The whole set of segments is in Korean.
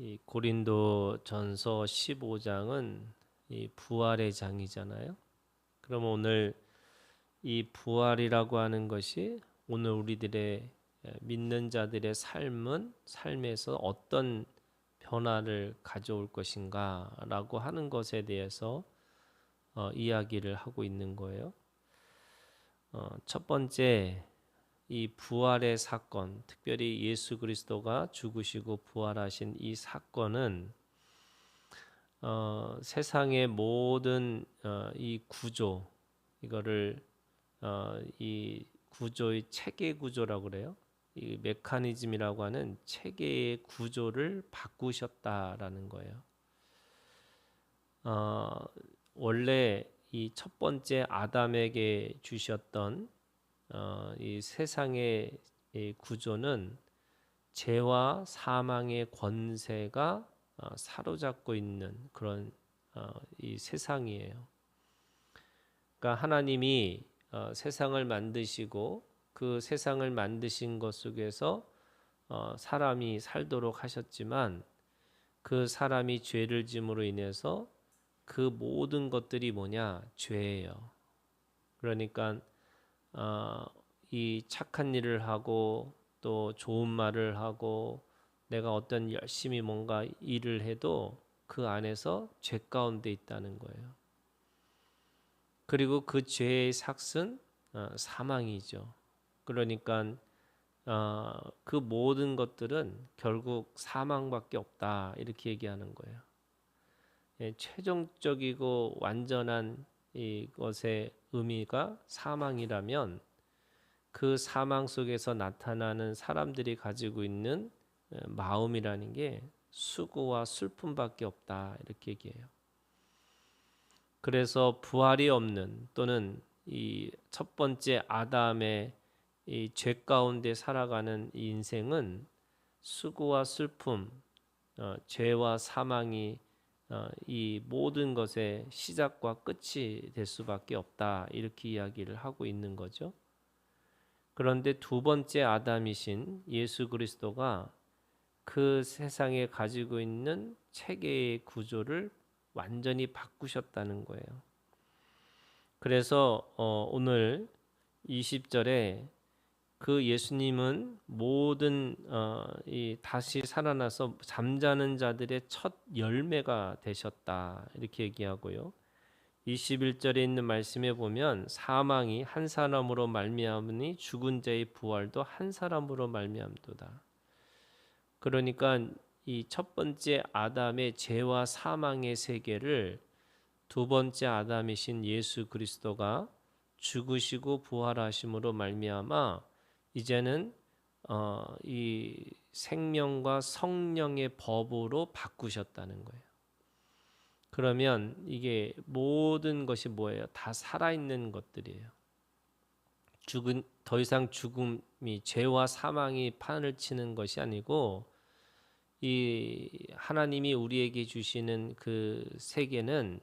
이 고린도전서 15장은 이 부활의 장이잖아요. 그럼 오늘 이 부활이라고 하는 것이 오늘 우리들의 믿는 자들의 삶에서 어떤 변화를 가져올 것인가라고 하는 것에 대해서 이야기를 하고 있는 거예요. 첫 번째, 이 부활의 사건, 특별히 예수 그리스도가 죽으시고 부활하신 이 사건은 세상의 모든 이 구조, 이거를 이 구조의 체계 구조라고 그래요. 이 메커니즘이라고 하는 체계의 구조를 바꾸셨다라는 거예요. 원래 이 첫 번째 아담에게 주셨던 이 세상의 이 구조는 죄와 사망의 권세가 사로잡고 있는 그런 이 세상이에요. 그러니까 하나님이 세상을 만드시고 그 세상을 만드신 것 속에서 사람이 살도록 하셨지만 그 사람이 죄를 짐으로 인해서 그 모든 것들이 뭐냐? 죄예요. 그러니까 이 착한 일을 하고 또 좋은 말을 하고 내가 어떤 열심히 뭔가 일을 해도 그 안에서 죄 가운데 있다는 거예요. 그리고 그 죄의 삭은 사망이죠. 그러니까 그 모든 것들은 결국 사망밖에 없다 이렇게 얘기하는 거예요. 최종적이고 완전한 이것의 의미가 사망이라면 그 사망 속에서 나타나는 사람들이 가지고 있는 마음이라는 게 수고와 슬픔밖에 없다 이렇게 얘기해요. 그래서 부활이 없는 또는 이 첫 번째 아담의 이 죄 가운데 살아가는 이 인생은 수고와 슬픔, 죄와 사망이 이 모든 것의 시작과 끝이 될 수밖에 없다 이렇게 이야기를 하고 있는 거죠. 그런데 두 번째 아담이신 예수 그리스도가 그 세상에 가지고 있는 체계의 구조를 완전히 바꾸셨다는 거예요. 그래서 오늘 20절에 그 예수님은 모든 이 다시 살아나서 잠자는 자들의 첫 열매가 되셨다 이렇게 얘기하고요. 21절에 있는 말씀에 보면 사망이 한 사람으로 말미암으니 죽은 자의 부활도 한 사람으로 말미암도다. 그러니까 이 첫 번째 아담의 죄와 사망의 세계를 두 번째 아담이신 예수 그리스도가 죽으시고 부활하심으로 말미암아 이제는 이 생명과 성령의 법으로 바꾸셨다는 거예요. 그러면 이게 모든 것이 뭐예요? 다 살아있는 것들이에요. 더 이상 죽음이 죄와 사망이 판을 치는 것이 아니고 이 하나님이 우리에게 주시는 그 세계는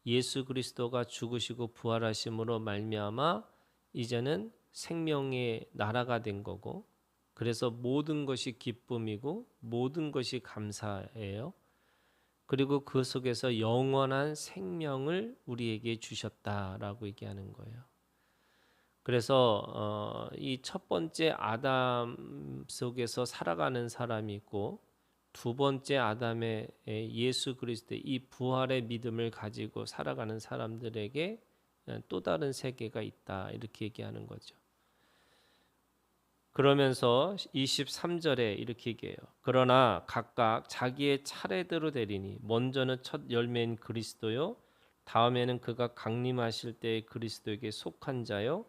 예수 그리스도가 죽으시고 부활하심으로 말미암아 이제는 생명의 나라가 된 거고 그래서 모든 것이 기쁨이고 모든 것이 감사예요. 그리고 그 속에서 영원한 생명을 우리에게 주셨다라고 얘기하는 거예요. 그래서 이 첫 번째 아담 속에서 살아가는 사람이 있고 두 번째 아담의 예수 그리스도의 이 부활의 믿음을 가지고 살아가는 사람들에게 또 다른 세계가 있다 이렇게 얘기하는 거죠. 그러면서 23절에 이렇게 얘기해요. 그러나 각각 자기의 차례대로 되리니 먼저는 첫 열매인 그리스도요 다음에는 그가 강림하실 때의 그리스도에게 속한 자요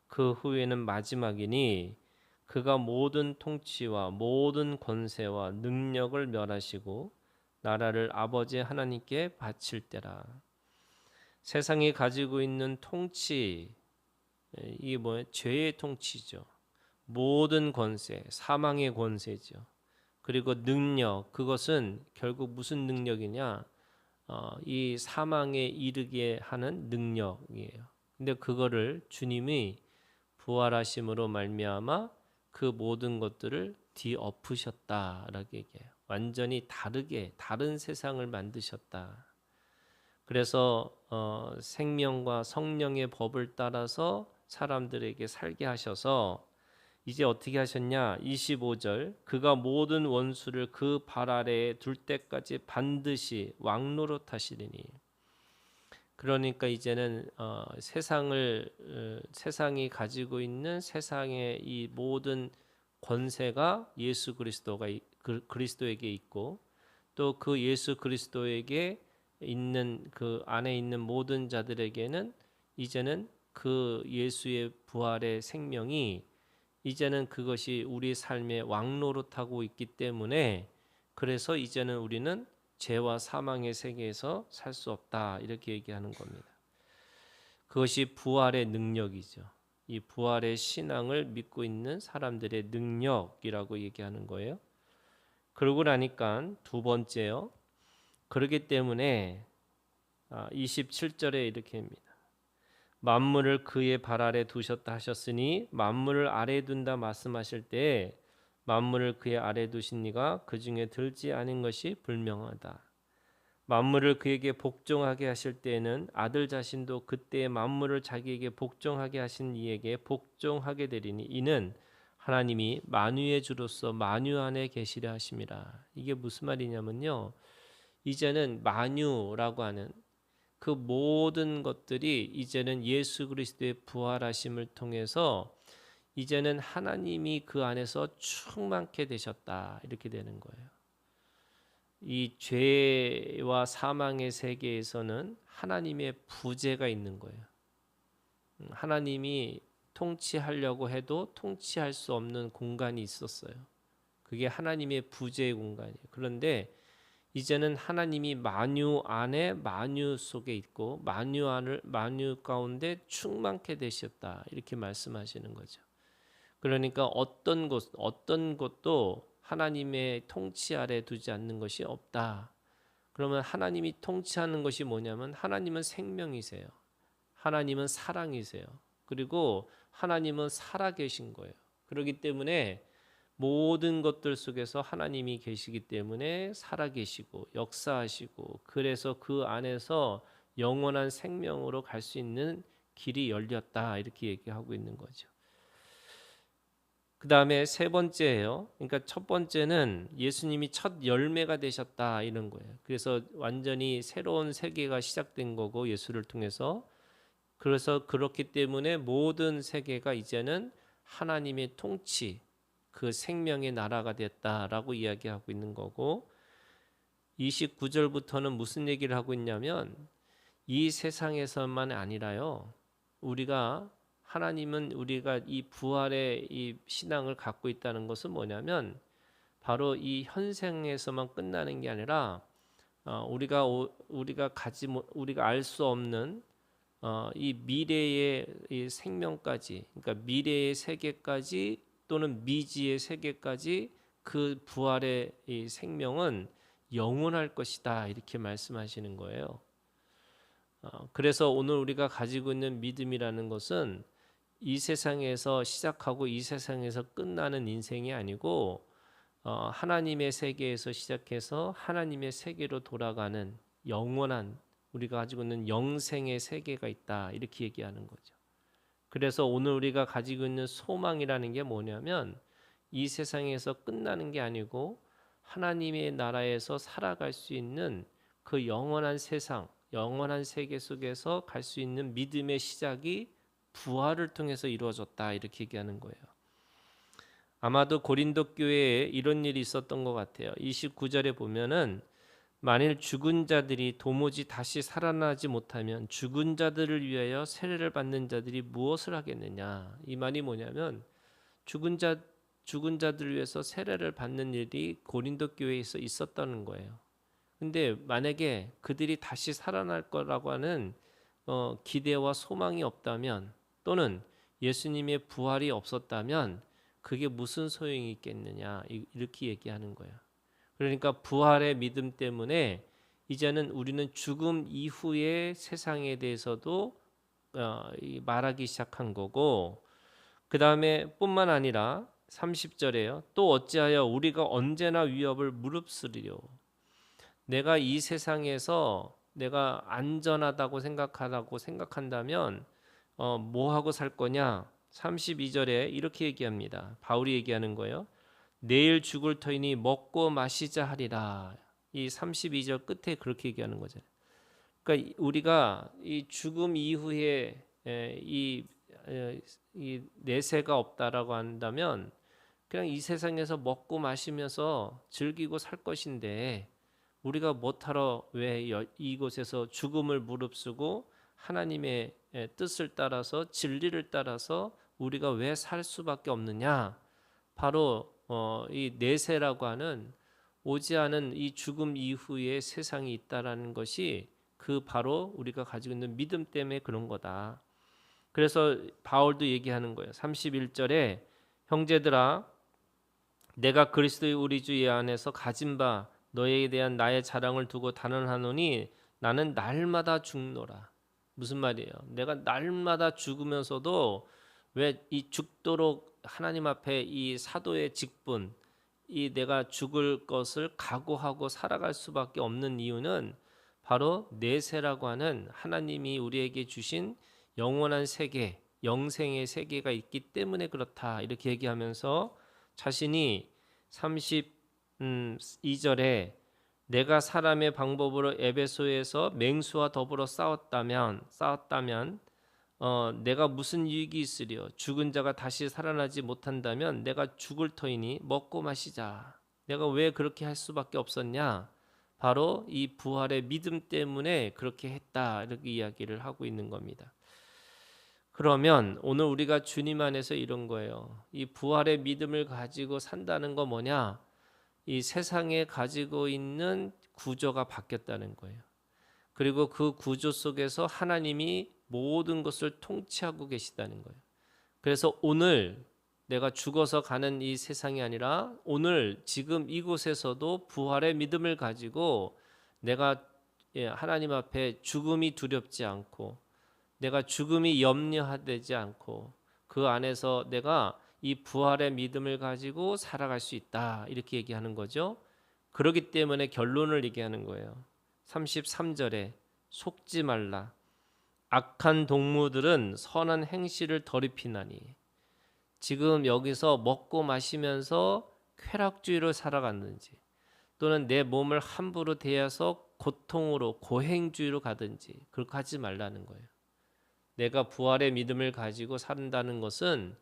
그 후에는 마지막이니 그가 모든 통치와 모든 권세와 능력을 멸하시고 나라를 아버지 하나님께 바칠 때라. 세상이 가지고 있는 통치 이게 뭐예요? 죄의 통치죠. 모든 권세, 사망의 권세죠. 그리고 능력, 그것은 결국 무슨 능력이냐? 이 사망에 이르게 하는 능력이에요. 근데 그거를 주님이 부활하심으로 말미암아 그 모든 것들을 뒤엎으셨다라고 얘기해요. 완전히 다른 세상을 만드셨다. 그래서 생명과 성령의 법을 따라서 사람들에게 살게 하셔서 이제 어떻게 하셨냐? 25절 그가 모든 원수를 그 발 아래에 둘 때까지 반드시 왕노릇하시리니. 그러니까 이제는 세상이 가지고 있는 세상의 이 모든 권세가 예수 그리스도에게 있고, 또 그 예수 그리스도에게 있는 그 안에 있는 모든 자들에게는 이제는 그 예수의 부활의 생명이 이제는 그것이 우리 삶에 왕노릇하고 있기 때문에, 그래서 이제는 우리는 죄와 사망의 세계에서 살 수 없다 이렇게 얘기하는 겁니다. 그것이 부활의 능력이죠. 이 부활의 신앙을 믿고 있는 사람들의 능력이라고 얘기하는 거예요. 그러고 나니까 두 번째요. 그러기 때문에 27절에 이렇게 합니다. 만물을 그의 발 아래 두셨다 하셨으니 만물을 아래에 둔다 말씀하실 때 만물을 그의 아래에 두신 이가 그 중에 들지 않은 것이 분명하다. 만물을 그에게 복종하게 하실 때에는 아들 자신도 그때의 만물을 자기에게 복종하게 하신 이에게 복종하게 되리니 이는 하나님이 만유의 주로서 만유 안에 계시려 하심이라. 이게 무슨 말이냐면요, 이제는 만유라고 하는 그 모든 것들이 이제는 예수 그리스도의 부활하심을 통해서 이제는 하나님이 그 안에서 충만케 되셨다 이렇게 되는 거예요. 이 죄와 사망의 세계에서는 하나님의 부재가 있는 거예요. 하나님이 통치하려고 해도 통치할 수 없는 공간이 있었어요. 그게 하나님의 부재의 공간이에요. 그런데 이제는 하나님이 만유 안에 만유 속에 있고 만유 가운데 충만케 되셨다 이렇게 말씀하시는 거죠. 그러니까 어떤 것도 하나님의 통치 아래 두지 않는 것이 없다. 그러면 하나님이 통치하는 것이 뭐냐면 하나님은 생명이세요. 하나님은 사랑이세요. 그리고 하나님은 살아계신 거예요. 그렇기 때문에 모든 것들 속에서 하나님이 계시기 때문에 살아계시고 역사하시고, 그래서 그 안에서 영원한 생명으로 갈 수 있는 길이 열렸다 이렇게 얘기하고 있는 거죠. 그 다음에 세 번째예요. 그러니까 첫 번째는 예수님이 첫 열매가 되셨다 이런 거예요. 그래서 완전히 새로운 세계가 시작된 거고 예수를 통해서. 그래서 그렇기 때문에 모든 세계가 이제는 하나님의 통치, 그 생명의 나라가 됐다라고 이야기하고 있는 거고, 29절부터는 무슨 얘기를 하고 있냐면 이 세상에서만 아니라요, 하나님은 우리가 이 부활의 이 신앙을 갖고 있다는 것은 뭐냐면 바로 이 현생에서만 끝나는 게 아니라 우리가 알 수 없는 이 미래의 이 생명까지, 그러니까 미래의 세계까지 또는 미지의 세계까지 그 부활의 이 생명은 영원할 것이다 이렇게 말씀하시는 거예요. 그래서 오늘 우리가 가지고 있는 믿음이라는 것은 이 세상에서 시작하고 이 세상에서 끝나는 인생이 아니고 하나님의 세계에서 시작해서 하나님의 세계로 돌아가는 영원한, 우리가 가지고 있는 영생의 세계가 있다 이렇게 얘기하는 거죠. 그래서 오늘 우리가 가지고 있는 소망이라는 게 뭐냐면 이 세상에서 끝나는 게 아니고 하나님의 나라에서 살아갈 수 있는 그 영원한 세상, 영원한 세계 속에서 갈 수 있는 믿음의 시작이 부활을 통해서 이루어졌다 이렇게 얘기하는 거예요. 아마도 고린도 교회에 이런 일이 있었던 것 같아요. 29절에 보면은 만일 죽은 자들이 도무지 다시 살아나지 못하면 죽은 자들을 위하여 세례를 받는 자들이 무엇을 하겠느냐. 이 말이 뭐냐면 죽은 자들을 위해서 세례를 받는 일이 고린도 교회에서 있었다는 거예요. 근데 만약에 그들이 다시 살아날 거라고 하는 기대와 소망이 없다면, 또는 예수님의 부활이 없었다면 그게 무슨 소용이 있겠느냐 이렇게 얘기하는 거예요. 그러니까 부활의 믿음 때문에 이제는 우리는 죽음 이후의 세상에 대해서도 말하기 시작한 거고, 그 다음에 뿐만 아니라 30절에요. 또 어찌하여 우리가 언제나 위협을 무릅쓰리요. 내가 이 세상에서 내가 안전하다고 생각한다면 뭐 하고 살 거냐? 32절에 이렇게 얘기합니다. 바울이 얘기하는 거예요. 내일 죽을 터이니 먹고 마시자 하리라. 이 32절 끝에 그렇게 얘기하는 거잖아요. 그러니까 우리가 이 죽음 이후에 이 내세가 없다라고 한다면 그냥 이 세상에서 먹고 마시면서 즐기고 살 것인데 우리가 못하러 왜 이곳에서 죽음을 무릅쓰고 하나님의 뜻을 따라서 진리를 따라서 우리가 왜 살 수밖에 없느냐? 바로 이 내세라고 하는 오지 않은 이 죽음 이후의 세상이 있다라는 것이 그 바로 우리가 가지고 있는 믿음 때문에 그런 거다. 그래서 바울도 얘기하는 거예요. 31절에 형제들아 내가 그리스도의 우리 주 예 안에서 가진 바 너희에 대한 나의 자랑을 두고 단언하노니 나는 날마다 죽노라. 무슨 말이에요? 내가 날마다 죽으면서도 왜 이 죽도록 하나님 앞에 이 사도의 직분, 이 내가 죽을 것을 각오하고 살아갈 수밖에 없는 이유는 바로 내세라고 하는 하나님이 우리에게 주신 영원한 세계, 영생의 세계가 있기 때문에 그렇다. 이렇게 얘기하면서 자신이 32절에 내가 사람의 방법으로 에베소에서 맹수와 더불어 싸웠다면 내가 무슨 유익이 있으리요? 죽은 자가 다시 살아나지 못한다면 내가 죽을 터이니 먹고 마시자. 내가 왜 그렇게 할 수밖에 없었냐? 바로 이 부활의 믿음 때문에 그렇게 했다. 이렇게 이야기를 하고 있는 겁니다. 그러면 오늘 우리가 주님 안에서 이런 거예요. 이 부활의 믿음을 가지고 산다는 거 뭐냐? 이 세상에 가지고 있는 구조가 바뀌었다는 거예요. 그리고 그 구조 속에서 하나님이 모든 것을 통치하고 계시다는 거예요. 그래서 오늘 내가 죽어서 가는 이 세상이 아니라 오늘 지금 이곳에서도 부활의 믿음을 가지고 내가 하나님 앞에 죽음이 두렵지 않고 내가 죽음이 염려되지 않고 그 안에서 내가 이 부활의 믿음을 가지고 살아갈 수 있다. 이렇게 얘기하는 거죠. 그렇기 때문에 결론을 얘기하는 거예요. 33절에 속지 말라. 악한 동무들은 선한 행실을 더럽히나니. 지금 여기서 먹고 마시면서 쾌락주의로 살아갔는지 또는 내 몸을 함부로 대해서 고통으로 고행주의로 가든지 그렇게 하지 말라는 거예요. 내가 부활의 믿음을 가지고 산다는 것은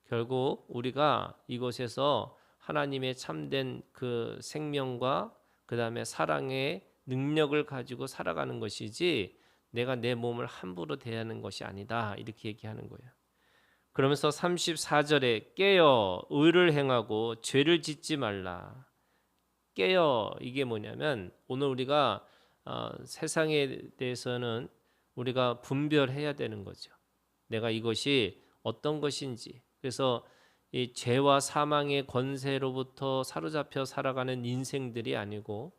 결국 우리가 이곳에서 하나님의 참된 그 생명과 그 다음에 사랑의 능력을 가지고 살아가는 것이지 내가 내 몸을 함부로 대하는 것이 아니다. 이렇게 얘기하는 거예요. 그러면서 34절에 깨어 의를 행하고 죄를 짓지 말라. 깨어 이게 뭐냐면 오늘 우리가 세상에 대해서는 우리가 분별해야 되는 거죠. 내가 이것이 어떤 것인지. 그래서 이 죄와 사망의 권세로부터 사로잡혀 살아가는 인생들이 아니고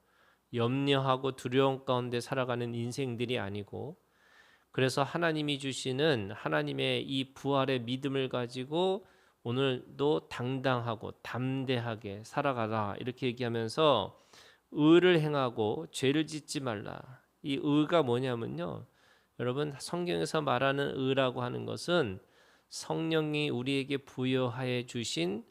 염려하고 두려움 가운데 살아가는 인생들이 아니고 그래서 하나님이 주시는 하나님의 이 부활의 믿음을 가지고 오늘도 당당하고 담대하게 살아가라 이렇게 얘기하면서 의를 행하고 죄를 짓지 말라. 이 의가 뭐냐면요. 여러분 성경에서 말하는 의라고 하는 것은 성령이 우리에게 부여하여 주신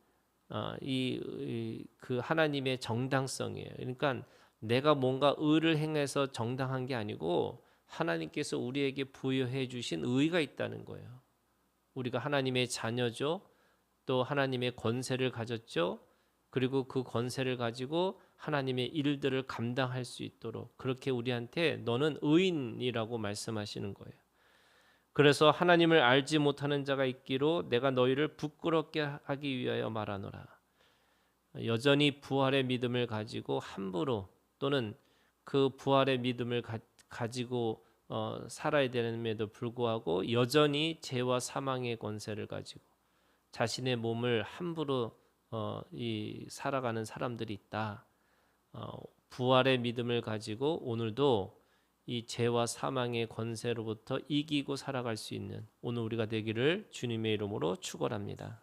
그 하나님의 정당성이에요. 그러니까 내가 뭔가 의를 행해서 정당한 게 아니고 하나님께서 우리에게 부여해 주신 의가 있다는 거예요. 우리가 하나님의 자녀죠. 또 하나님의 권세를 가졌죠. 그리고 그 권세를 가지고 하나님의 일들을 감당할 수 있도록 그렇게 우리한테 너는 의인이라고 말씀하시는 거예요. 그래서 하나님을 알지 못하는 자가 있기로 내가 너희를 부끄럽게 하기 위하여 말하노라. 여전히 부활의 믿음을 가지고 함부로 또는 그 부활의 믿음을 가지고 살아야 되는데도 불구하고 여전히 죄와 사망의 권세를 가지고 자신의 몸을 함부로 살아가는 사람들이 있다. 부활의 믿음을 가지고 오늘도 이 죄와 사망의 권세로부터 이기고 살아갈 수 있는 오늘 우리가 되기를 주님의 이름으로 축원합니다.